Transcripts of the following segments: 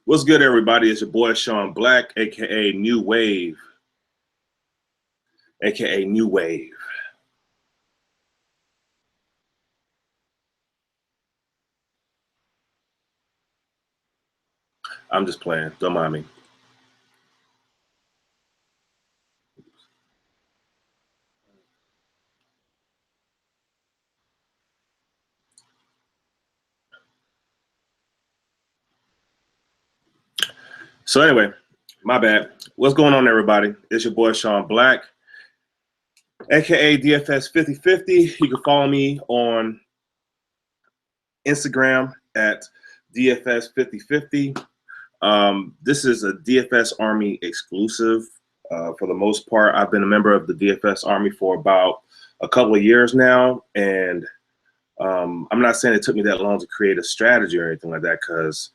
What's good, everybody? It's your boy Sean Black, aka New Wave, aka New Wave. I'm just playing. Don't mind me. So anyway, my bad. What's going on, everybody? It's your boy Sean Black, aka DFS 5050. You can follow me on Instagram at DFS 5050. This is a DFS Army exclusive. For the most part, I've been a member of the DFS Army for about a couple of years now, and I'm not saying it took me that long to create a strategy or anything like that, because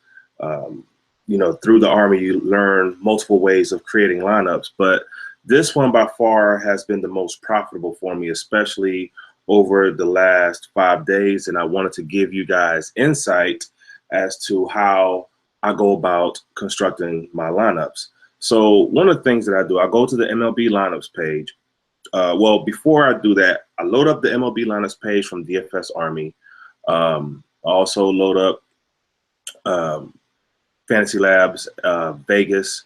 you know, through the Army you learn multiple ways of creating lineups, but this one by far has been the most profitable for me, especially over the last 5 days. And I wanted to give you guys insight as to how I go about constructing my lineups. So one of the things that I do, I go to the MLB lineups page. Well, before I do that, I load up the MLB lineups page from DFS Army. I also load up Fantasy Labs Vegas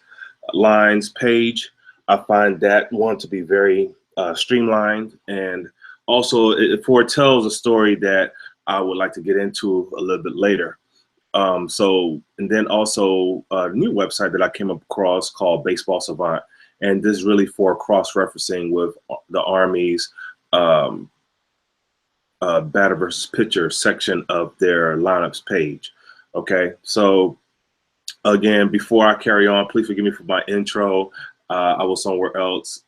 lines page. I find that one to be very streamlined, and also it foretells a story that I would like to get into a little bit later. And then also a new website that I came across called Baseball Savant, and this is really for cross-referencing with the Army's batter versus pitcher section of their lineups page. Okay, so again, before I carry on, please forgive me for my intro. I was somewhere else,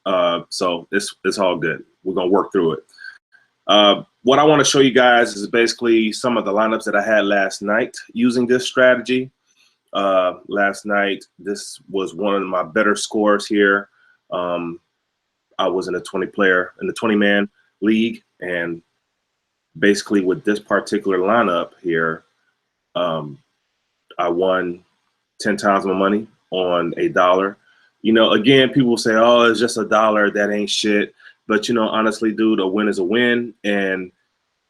so it's all good. We're gonna work through it. What I want to show you guys is basically some of the lineups that I had last night using this strategy. Last night, this was one of my better scores here. I was in a 20-man league, and basically with this particular lineup here, I won 10 times my money on $1. You know, again, people say, oh, it's just $1. That ain't shit. But, you know, honestly, dude, a win is a win. And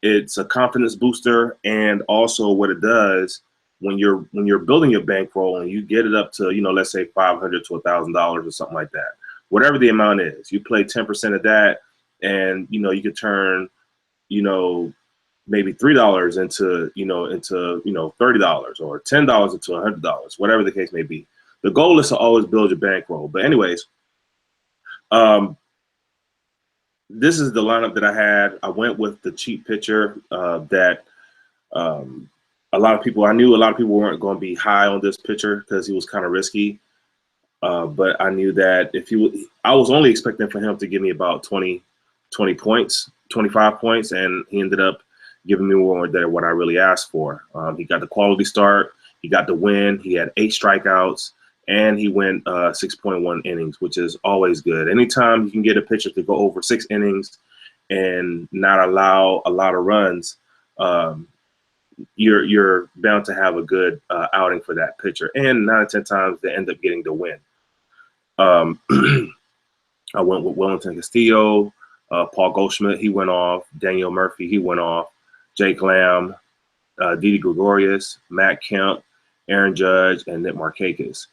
it's a confidence booster. And also what it does when you're building your bankroll and you get it up to, you know, let's say $500 to $1,000 or something like that, whatever the amount is, you play 10% of that, and, you know, you could turn, you know, maybe $3 into $30, or $10 into $100, whatever the case may be. The goal is to always build your bankroll. But anyways, this is the lineup that I had. I went with the cheap pitcher that a lot of people weren't going to be high on this pitcher because he was kind of risky. But I knew that I was only expecting for him to give me about 20 points, 25 points, and he ended up giving me more than what I really asked for. He got the quality start, he got the win, he had 8 strikeouts, and he went 6.1 innings, which is always good. Anytime you can get a pitcher to go over 6 innings and not allow a lot of runs, you're bound to have a good outing for that pitcher. And 9 out of 10 times they end up getting the win. I went with Wellington Castillo, Paul Goldschmidt, he went off. Daniel Murphy, he went off. Jake Lamb, Didi Gregorius, Matt Kemp, Aaron Judge, and Nick Markakis.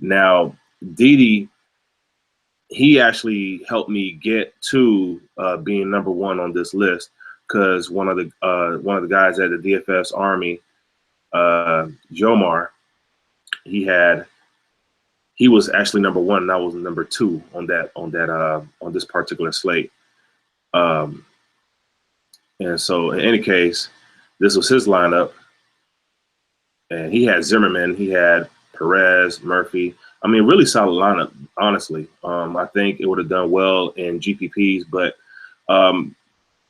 Now, Didi, he actually helped me get to being #1 on this list, because one of the guys at the DFS Army, Jomar, he was actually #1, and I was #2 on this particular slate. And so in any case, this was his lineup, and he had Zimmerman, he had Perez, Murphy. I mean, really solid lineup, honestly. I think it would have done well in GPPs, but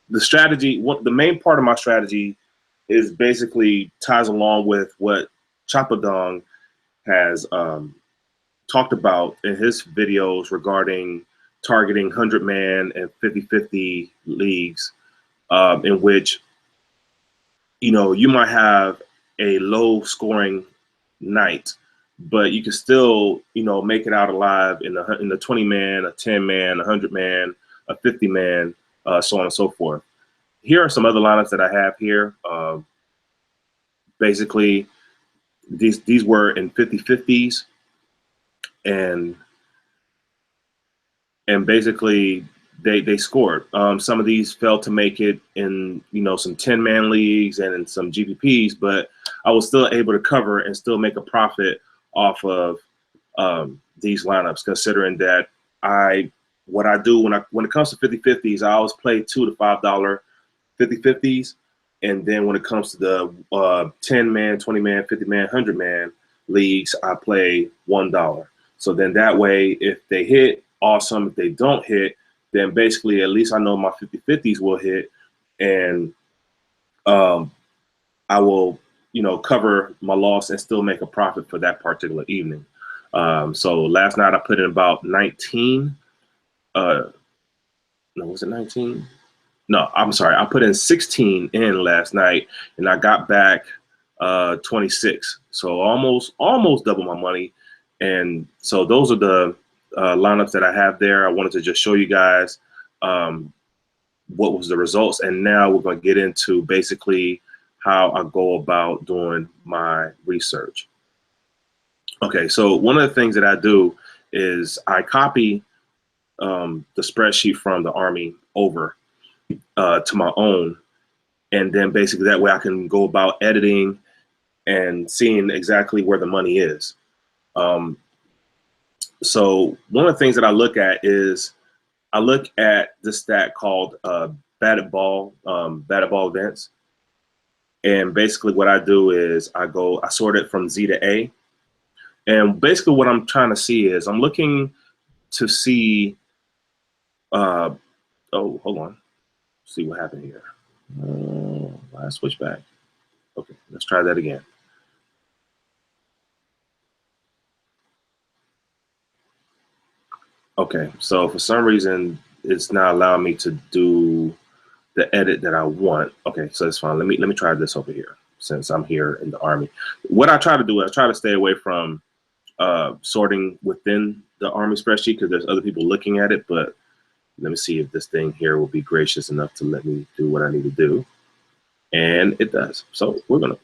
the strategy, the main part of my strategy is basically ties along with what Chapadong has talked about in his videos regarding targeting 100-man and 50-50 leagues, in which, you know, you might have a low scoring night, but you can still, you know, make it out alive in the 20 man, a 10 man, a 100 man, a 50 man, so on and so forth. Here are some other lineups that I have here. Basically, these were in 50-50s, and basically they scored. Some of these failed to make it in, you know, some 10-man leagues and in some GPPs, but I was still able to cover and still make a profit off of these lineups, considering that what I do when it comes to 50-50s, I always play $2 to $5 50-50s, and then when it comes to the 10-man, 20-man, 50-man, 100-man leagues, I play $1. So then that way, if they hit, awesome. If they don't hit, then basically at least I know my 50-50s will hit, and I will, you know, cover my loss and still make a profit for that particular evening. So last night I put in about 19. No, was it 19? No, I'm sorry. I put in 16 in last night, and I got back 26. So almost double my money. And so those are the lineups that I have there. I wanted to just show you guys what was the results, and now we're going to get into basically how I go about doing my research. Okay, so one of the things that I do is I copy the spreadsheet from the Army over to my own, and then basically that way I can go about editing and seeing exactly where the money is. So one of the things that I look at is I look at this stat called batted ball events. And basically what I do is I sort it from Z to A. And basically what I'm trying to see is I'm looking to see, oh, hold on. See what happened here. I switch back. Okay, let's try that again. Okay, so for some reason, it's not allowing me to do the edit that I want. Okay, so it's fine. Let me try this over here since I'm here in the Army. What I try to do is I try to stay away from sorting within the Army spreadsheet because there's other people looking at it, but let me see if this thing here will be gracious enough to let me do what I need to do. And it does. So we're gonna,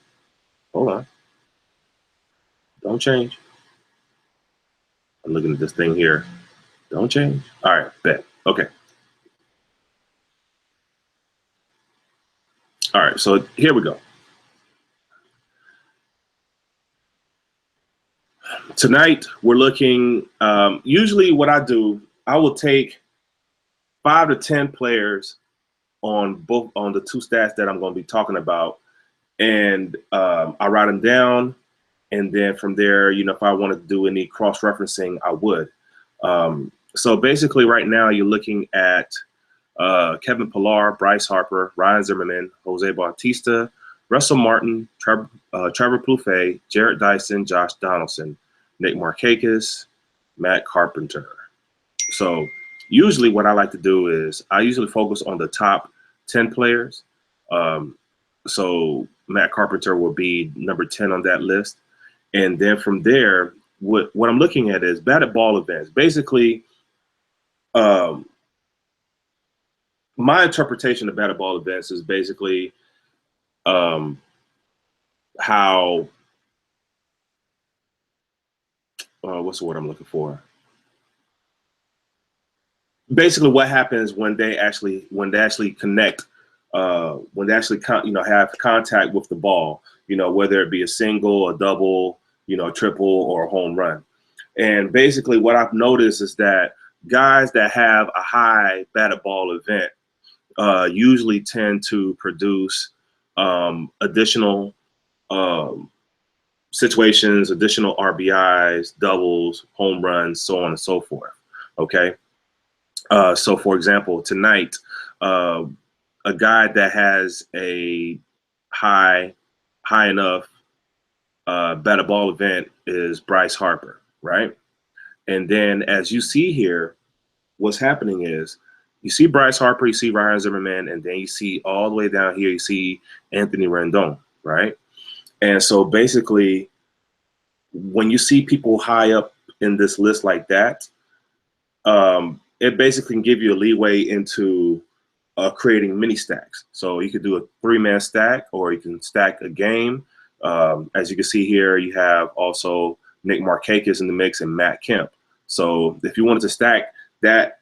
hold on. Don't change. I'm looking at this thing here. Don't change. All right, bet. Okay. All right, so here we go. Tonight, we're looking, usually what I do, I will take 5 to 10 players on the two stats that I'm going to be talking about, and I write them down, and then from there, you know, if I wanted to do any cross-referencing, I would. So basically right now you're looking at Kevin Pillar, Bryce Harper, Ryan Zimmerman, Jose Bautista, Russell Martin, Trevor Plouffe, Jarrett Dyson, Josh Donaldson, Nick Markakis, Matt Carpenter. So usually what I like to do is I usually focus on the top 10 players. So Matt Carpenter will be number 10 on that list. And then from there, what I'm looking at is batted ball events. Basically, my interpretation of batted ball events is basically how, what's the word I'm looking for? Basically, what happens when they actually connect, when they actually have contact with the ball, you know, whether it be a single, a double, you know, a triple, or a home run. And basically, what I've noticed is that guys that have a high batted ball event usually tend to produce additional situations, additional RBIs, doubles, home runs, so on and so forth. Okay. So for example, tonight, a guy that has a high enough batted ball event is Bryce Harper, right? And then as you see here, what's happening is you see Bryce Harper, you see Ryan Zimmerman, and then you see all the way down here, you see Anthony Rendon, right? And so basically when you see people high up in this list like that, it basically can give you a leeway into creating mini stacks. So you could do a 3-man stack, or you can stack a game. As you can see here, you have also Nick Markakis in the mix and Matt Kemp. So if you wanted to stack that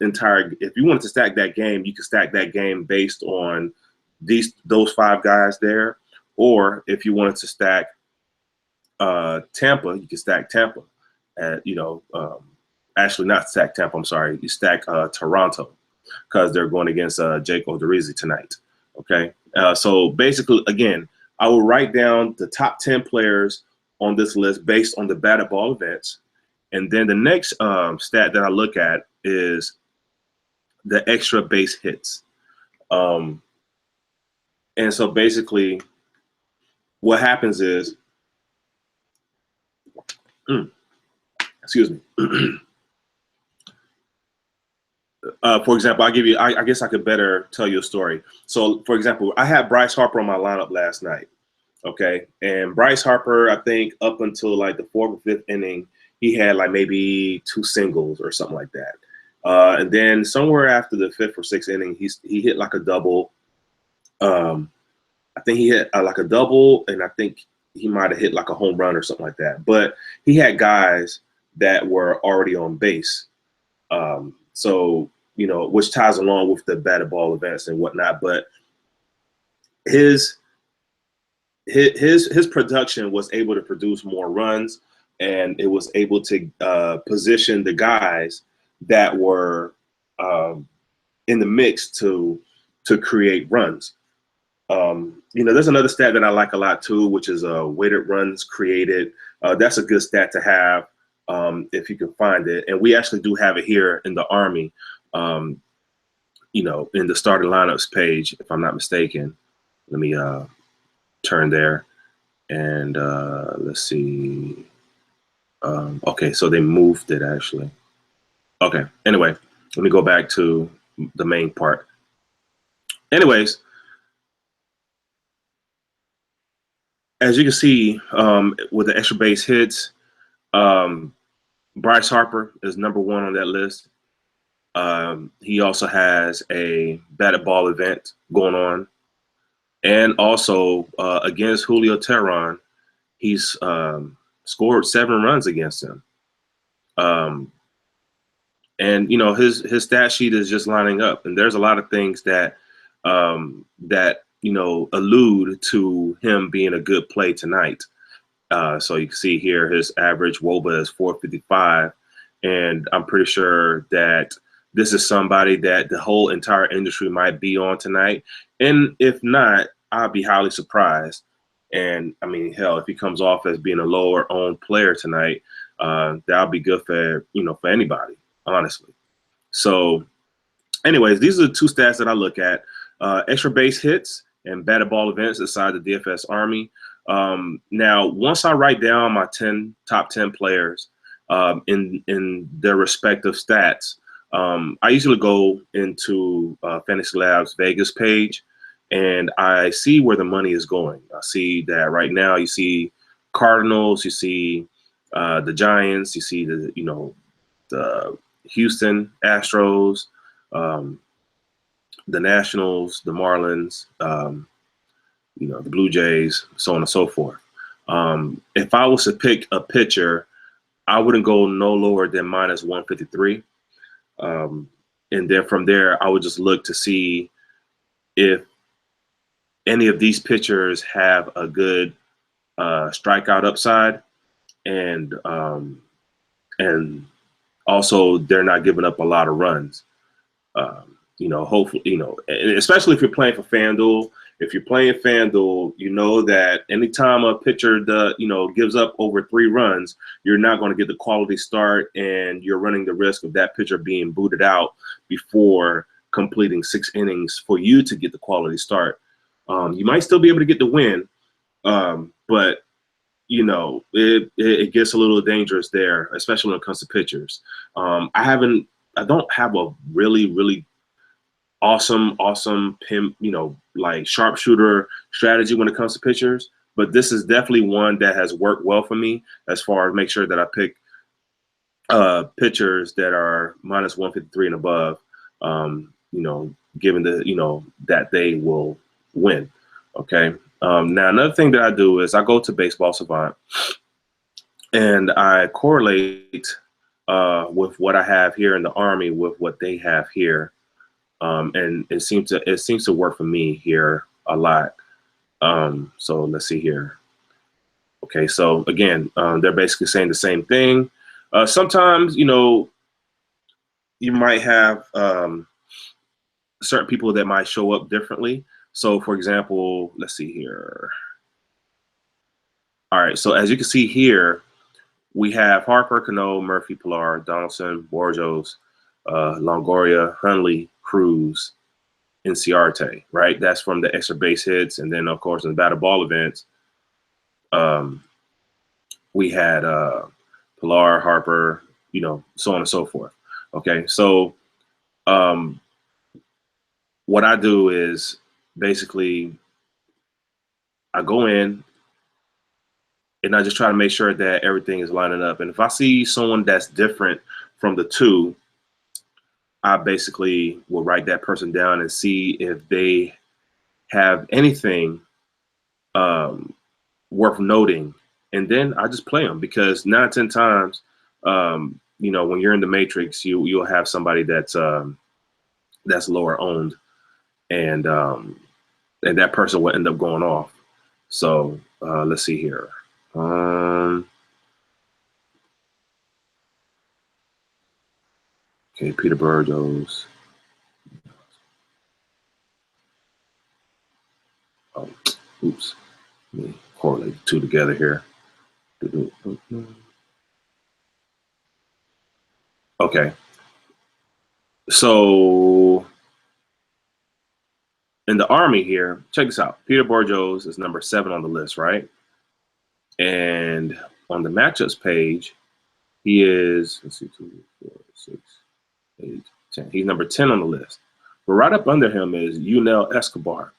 game, you can stack that game based on those 5 guys there. Or if you wanted to stack Tampa, you can stack Tampa. Actually not stack Tampa, I'm sorry. You stack Toronto, because they're going against Jake Odorizzi tonight. Okay, so basically, again, I will write down the top 10 players on this list based on the batted ball events. And then the next stat that I look at is the extra base hits. And so basically what happens is, excuse me. For example, I guess I could better tell you a story. So for example, I had Bryce Harper on my lineup last night. Okay. And Bryce Harper, I think up until like the 4th or 5th inning, he had like maybe 2 singles or something like that. And then somewhere after the 5th or 6th inning, he hit like a double. I think he hit like a double, and I think he might have hit like a home run or something like that. But he had guys that were already on base. So, which ties along with the batted ball events and whatnot. But his production was able to produce more runs, and it was able to position the guys that were in the mix to create runs. There's another stat that I like a lot too, which is weighted runs created. That's a good stat to have if you can find it. And we actually do have it here in the Army, in the starting lineups page, if I'm not mistaken. Let me turn there, and let's see. Okay, so they moved it actually. Okay, anyway, let me go back to the main part. Anyways, as you can see, with the extra base hits, Bryce Harper is #1 on that list. He also has a batted ball event going on. And also against Julio Teheran, he's scored 7 runs against him. And his stat sheet is just lining up, and there's a lot of things that allude to him being a good play tonight. So you can see here his average WOBA is 455, and I'm pretty sure that this is somebody that the whole entire industry might be on tonight. And if not, I'd be highly surprised. And I mean, hell, if he comes off as being a lower owned player tonight, that'll be good for anybody, honestly. So anyways, these are the 2 stats that I look at: extra base hits and batted ball events inside the DFS Army. Now, once I write down my top 10 players in their respective stats, I usually go into Fantasy Labs Vegas page, and I see where the money is going. I see that right now you see Cardinals, you see the Giants, you see the Houston Astros, the Nationals, the Marlins, the Blue Jays, so on and so forth. If I was to pick a pitcher, I wouldn't go no lower than -153. And then from there, I would just look to see if any of these pitchers have a good strikeout upside, and also they're not giving up a lot of runs. Hopefully, especially if you're playing for FanDuel. If you're playing FanDuel, you know that anytime a pitcher gives up over 3 runs, you're not going to get the quality start, and you're running the risk of that pitcher being booted out before completing 6 innings for you to get the quality start. You might still be able to get the win, but it gets a little dangerous there, especially when it comes to pitchers. I don't have a really awesome pimp, like sharpshooter strategy when it comes to pitchers. but this is definitely one that has worked well for me as far as make sure that I pick pitchers that are minus 153 and above, you know, given the, you know, that they will win. Okay. Now, another thing that I do is I go to Baseball Savant and I correlate with what I have here in the Army with what they have here. And it seems to work for me here a lot. So let's see here. Okay, so again, they're basically saying the same thing. Sometimes, you know, you might have certain people that might show up differently. So for example, let's see here. All right, so as you can see here, we have Harper, Cano, Murphy, Pilar, Donaldson, Borjos, Longoria, Hundley, Cruz, Inciarte, right? That's from the extra base hits. And then, of course, in the batted ball events, we had Pilar, Harper, you know, so on and so forth. Okay, so what I do is basically I go in and I just try to make sure that everything is lining up. And if I see someone that's different from the two, I basically will write that person down and see if they have anything worth noting. And then I just play them, because 9 out of 10 times, you know, when you're in the matrix, you'll have somebody that's lower owned, and that person will end up going off. So let's see here. Okay, Peter Burgos. Oh, oops. Let me correlate the two together here. Okay. So in the Army here, check this out. Peter Borjos is number 7 on the list, right? And on the matchups page, he is, let's see, 2, 4, 6, 8, 10. He's number 10 on the list. But right up under him is Yunel Escobar.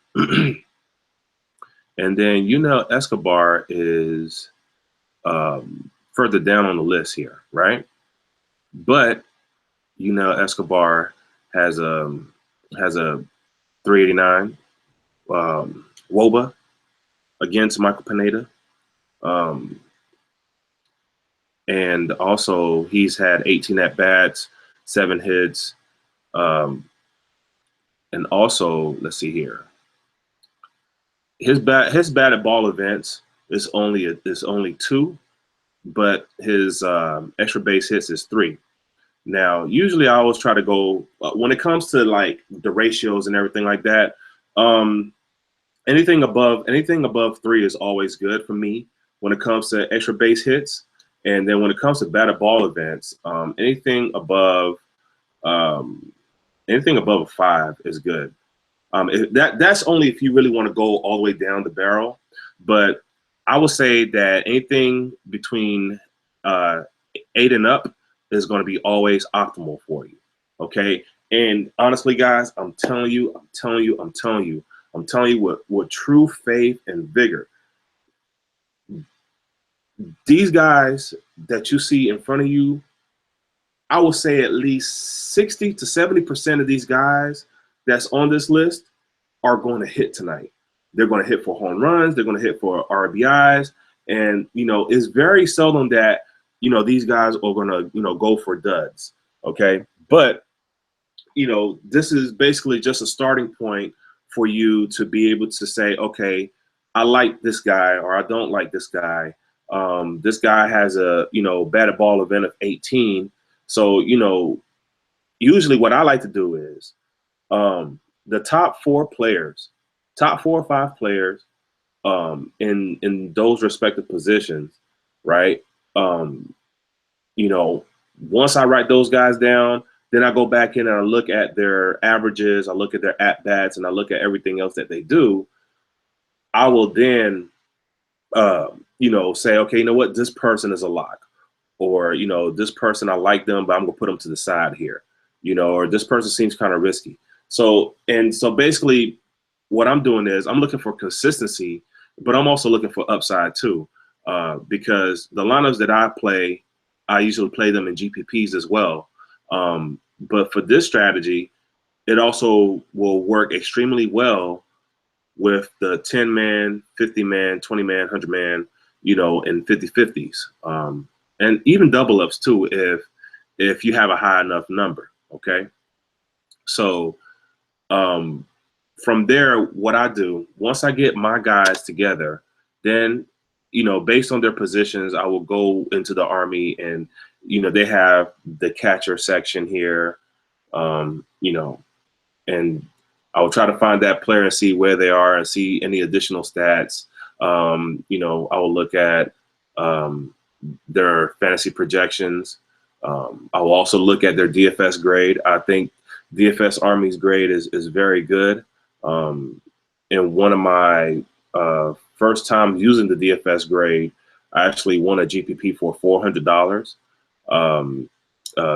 And then Yunel Escobar is further down on the list here, right? But Yunel Escobar has a 389 WOBA against Michael Pineda. And also he's had 18 at-bats, 7 hits. And also, let's see here. His batted ball events is only 2, but his extra base hits is 3. Now, usually I always try to go when it comes to like the ratios and everything like that. Anything above 3 is always good for me when it comes to extra base hits. And then when it comes to batted ball events, anything above a 5 is good. That's only if you really want to go all the way down the barrel. But I would say that anything between 8 and up is going to be always optimal for you. Okay. And honestly, guys, I'm telling you with true faith and vigor, these guys that you see in front of you, I will say at least 60 to 70% of these guys that's on this list are going to hit tonight. They're going to hit for home runs. They're going to hit for RBIs. And, you know, it's very seldom that, you know, these guys are going to, you know, go for duds. Okay. But, you know, this is basically just a starting point for you to be able to say, okay, I like this guy or I don't like this guy. This guy has a, you know, batted ball event of 18. So, you know, usually what I like to do is the top 4 players, top 4 or 5 players in those respective positions, right? You know, once I write those guys down, then I go back in and I look at their averages, I look at their at-bats, and I look at everything else that they do. I will then, you know, say, okay, you know what, this person is a lock. Or, you know, this person, I like them, but I'm going to put them to the side here. You know, or this person seems kind of risky. So basically what I'm doing is I'm looking for consistency but I'm also looking for upside too, because the lineups that I play, I usually play them in GPPs as well. But for this strategy, it also will work extremely well with the 10-man, 50-man, 20-man, 100-man, and 50-50s, and even double ups too, if you have a high enough number. Okay, so from there, what I do once I get my guys together, then based on their positions, I will go into the Army, and they have the catcher section here, and I will try to find that player and see where they are and see any additional stats. I will look at their fantasy projections. I will also look at their DFS grade. I think DFS Army's grade is very good. In one of my first times using the DFS grade, I actually won a GPP for $400.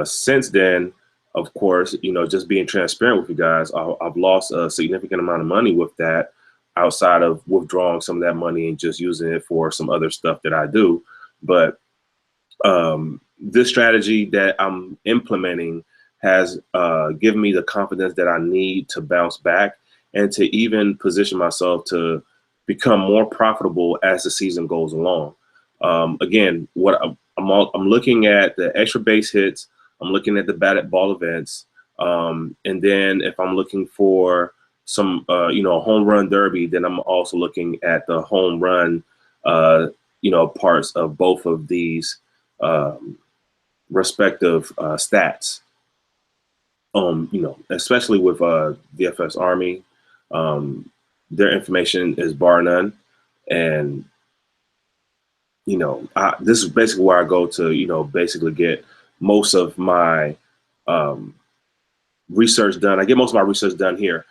Since then, of course, just being transparent with you guys, I've lost a significant amount of money with that, outside of withdrawing some of that money and just using it for some other stuff that I do. But this strategy that I'm implementing has given me the confidence that I need to bounce back and to even position myself to become more profitable as the season goes along. Again, what I'm looking at the extra base hits, I'm looking at the batted ball events, and then if I'm looking for some, home run derby, then I'm also looking at the home run, parts of both of these respective stats. Especially with DFS Army, their information is bar none, and this is basically where I go to basically get most of my research done. I get most of my research done here.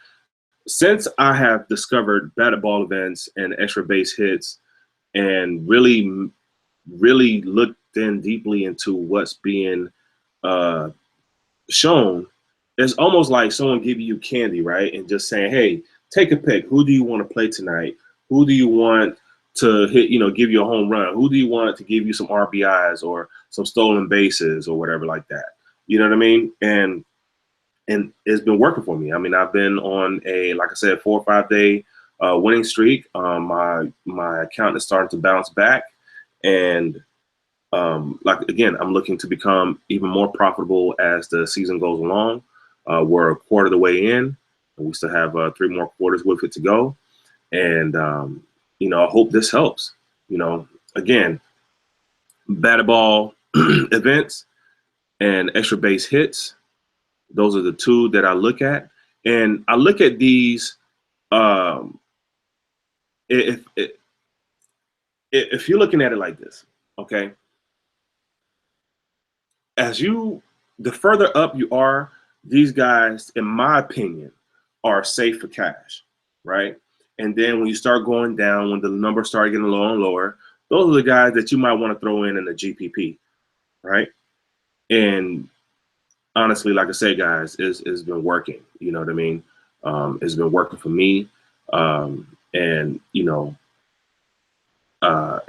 Since I have discovered batted ball events and extra base hits, and really looked in deeply into what's being shown, it's almost like someone giving you candy, right? And just saying, hey, take a pick. Who do you want to play tonight? Who do you want to hit, give you a home run? Who do you want to give you some RBIs or some stolen bases or whatever like that? You know what I mean? And it's been working for me. I mean, I've been on a, like I said, 4 or 5 day winning streak. My account is starting to bounce back, and again, I'm looking to become even more profitable as the season goes along. We're a quarter of the way in, and we still have 3 more quarters with it to go. And I hope this helps. Again, batted ball events and extra base hits. Those are the 2 that I look at, and I look at these. If you're looking at it like this, okay, the further up you are, these guys, in my opinion, are safe for cash, right? And then when you start going down, when the numbers start getting lower and lower, those are the guys that you might want to throw in a GPP, right? And honestly, like I said, guys, it's been working. You know what I mean? It's been working for me. And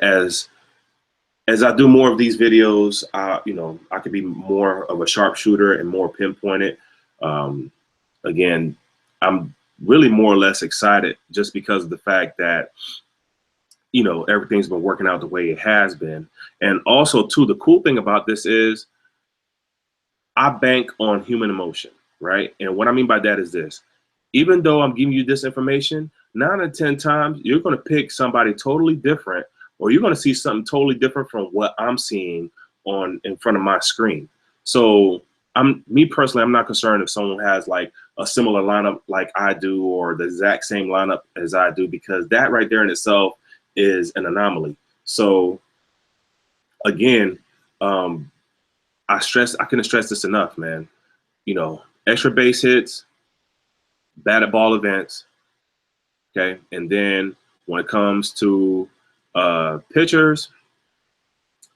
as I do more of these videos, I could be more of a sharpshooter and more pinpointed. Again, I'm really more or less excited just because of the fact that everything's been working out the way it has been. And also, too, the cool thing about this is I bank on human emotion, right? And what I mean by that is this: even though I'm giving you this information, 9 out of 10 times you're going to pick somebody totally different, or you're going to see something totally different from what I'm seeing in front of my screen. So me personally, I'm not concerned if someone has like a similar lineup like I do, or the exact same lineup as I do, because that right there in itself is an anomaly. So again, I couldn't stress this enough, man. Extra base hits, batted ball events, okay? And then when it comes to pitchers,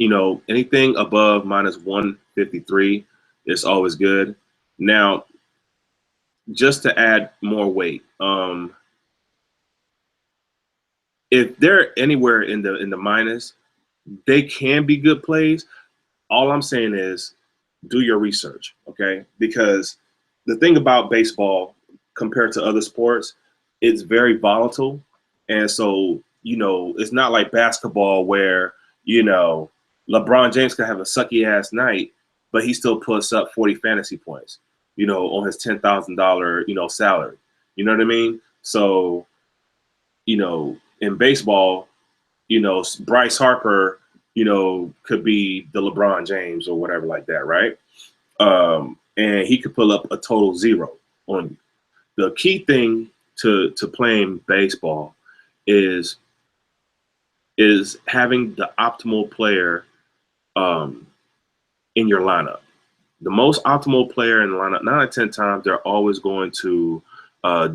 anything above minus 153 is always good. Now, just to add more weight, if they're anywhere in the minus, they can be good plays. All I'm saying is do your research, okay? Because the thing about baseball compared to other sports, it's very volatile. And so, it's not like basketball where, LeBron James can have a sucky ass night, but he still puts up 40 fantasy points, on his $10,000, salary. You know what I mean? So, in baseball, Bryce Harper, could be the LeBron James or whatever like that, right? And he could pull up a total zero on you. The key thing to playing baseball is having the optimal player in your lineup. The most optimal player in the lineup, 9 out of 10 times, they're always going to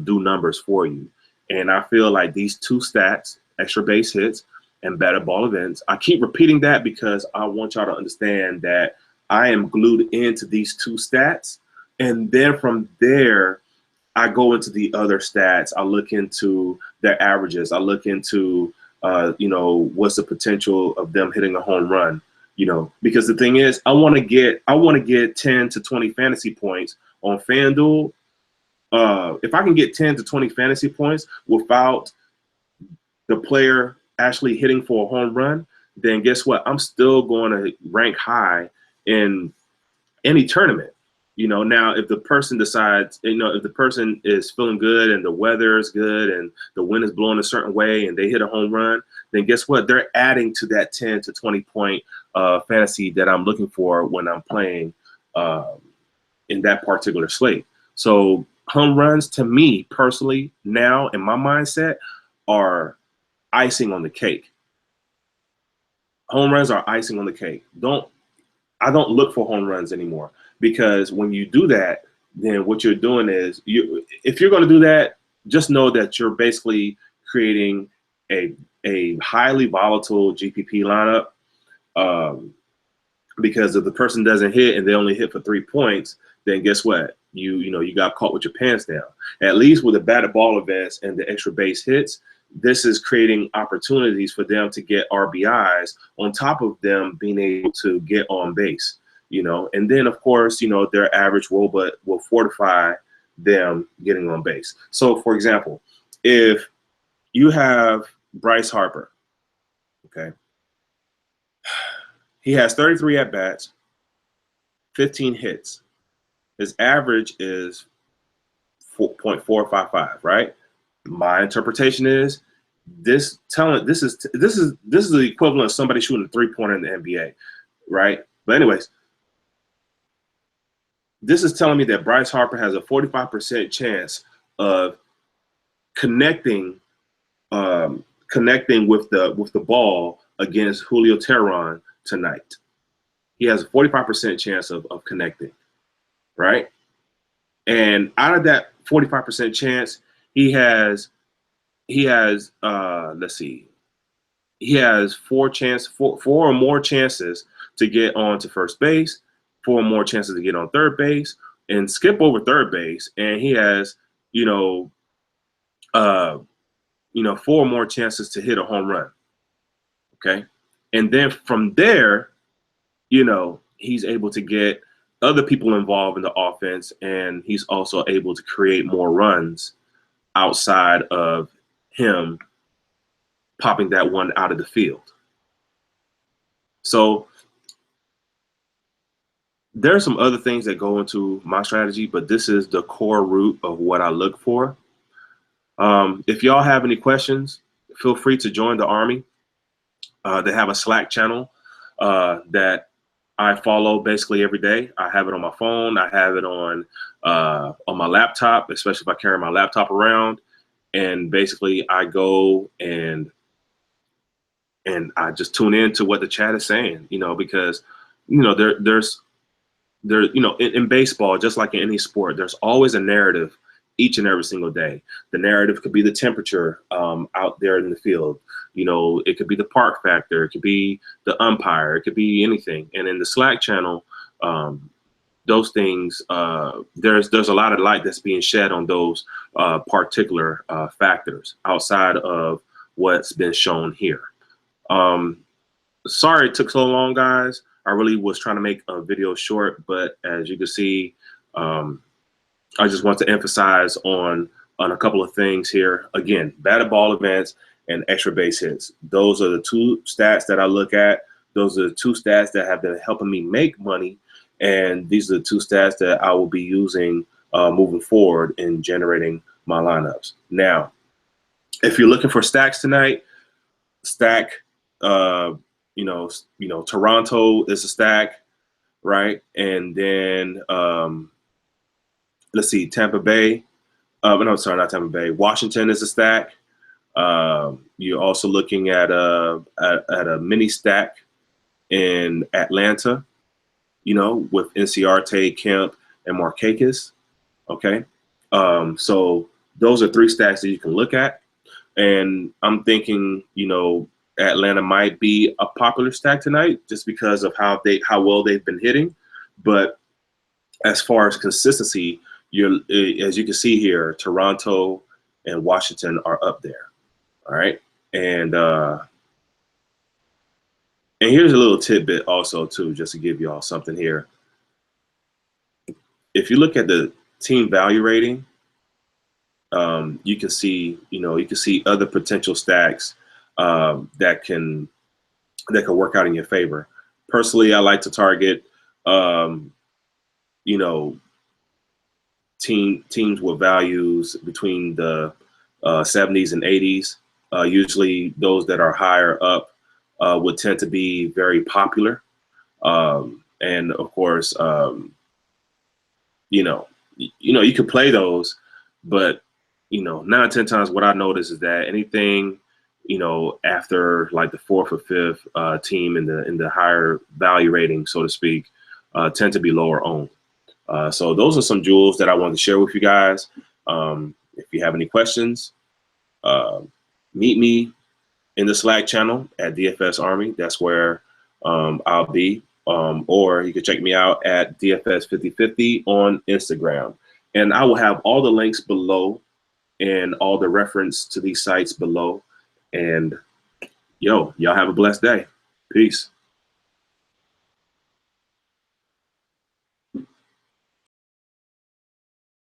do numbers for you. And I feel like these two stats, extra base hits and batted ball events, I keep repeating that because I want y'all to understand that I am glued into these two stats. And then from there, I go into the other stats. I look into their averages. I look into, what's the potential of them hitting a home run, because the thing is, I want to get 10 to 20 fantasy points on FanDuel. If I can get 10 to 20 fantasy points without the player actually hitting for a home run, then guess what? I'm still going to rank high in any tournament. Now if the person decides, if the person is feeling good and the weather is good and the wind is blowing a certain way and they hit a home run, then guess what? They're adding to that 10 to 20 point fantasy that I'm looking for when I'm playing in that particular slate. So home runs, to me personally, now in my mindset, are icing on the cake. Home runs are icing on the cake. I don't look for home runs anymore, because when you do that, then what you're doing is, if you're going to do that, just know that you're basically creating a highly volatile GPP lineup. Because if the person doesn't hit and they only hit for 3 points, then guess what? You got caught with your pants down. At least with the batted ball events and the extra base hits, this is creating opportunities for them to get RBIs on top of them being able to get on base, and then of course, their average will fortify them getting on base. So for example, if you have Bryce Harper, okay, he has 33 at bats, 15 hits. His average is 4.455, right? My interpretation is this is the equivalent of somebody shooting a 3-pointer in the NBA, right? But anyways, this is telling me that Bryce Harper has a 45% chance of connecting with the ball against Julio Teheran tonight. He has a 45% chance of connecting, right? And out of that 45% chance, he has let's see, he has four or more chances to get on to first base, 4 more chances to get on third base, and skip over third base, and he has 4 more chances to hit a home run. Okay, and then from there, he's able to get other people involved in the offense, and he's also able to create more runs outside of him popping that one out of the field. So there are some other things that go into my strategy, but this is the core root of what I look for. If y'all have any questions, feel free to join the Army. They have a Slack channel that I follow basically every day. I have it on my phone. I have it on my laptop, especially if I carry my laptop around. And basically, I go and I just tune in to what the chat is saying, because there's in baseball, just like in any sport, there's always a narrative each and every single day. The narrative could be the temperature out there in the field. It could be the park factor. It could be the umpire. It could be anything. And in the Slack channel, those things, there's a lot of light that's being shed on those particular factors outside of what's been shown here. Sorry it took so long, guys. I really was trying to make a video short, but as you can see, I just want to emphasize on a couple of things here. Again, batted ball advance and extra base hits. Those are the two stats that I look at. Those are the two stats that have been helping me make money. And these are the two stats that I will be using moving forward in generating my lineups. Now, if you're looking for stacks tonight, stack, Toronto is a stack, right? And then let's see, Tampa Bay. No, sorry, not Tampa Bay. Washington is a stack. You're also looking at a mini stack in Atlanta, with Inciarte, Kemp, and Markakis. Okay, so those are three stacks that you can look at, and I'm thinking, Atlanta might be a popular stack tonight just because of how well they've been hitting, but as far as consistency, as you can see here, Toronto and Washington are up there. All right, and here's a little tidbit also too, just to give you all something here. If you look at the team value rating, you can see, other potential stacks that can work out in your favor. Personally, I like to target, teams with values between the 70s and 80s. Usually, those that are higher up would tend to be very popular, and of course, you could play those, but 9 out of 10 times what I notice is that anything after like the 4th or 5th team in the higher value rating, so to speak, tend to be lower owned. So those are some jewels that I wanted to share with you guys. If you have any questions, meet me in the Slack channel at DFS Army. That's where I'll be. Or you can check me out at DFS5050 on Instagram. And I will have all the links below and all the reference to these sites below. And y'all have a blessed day. Peace.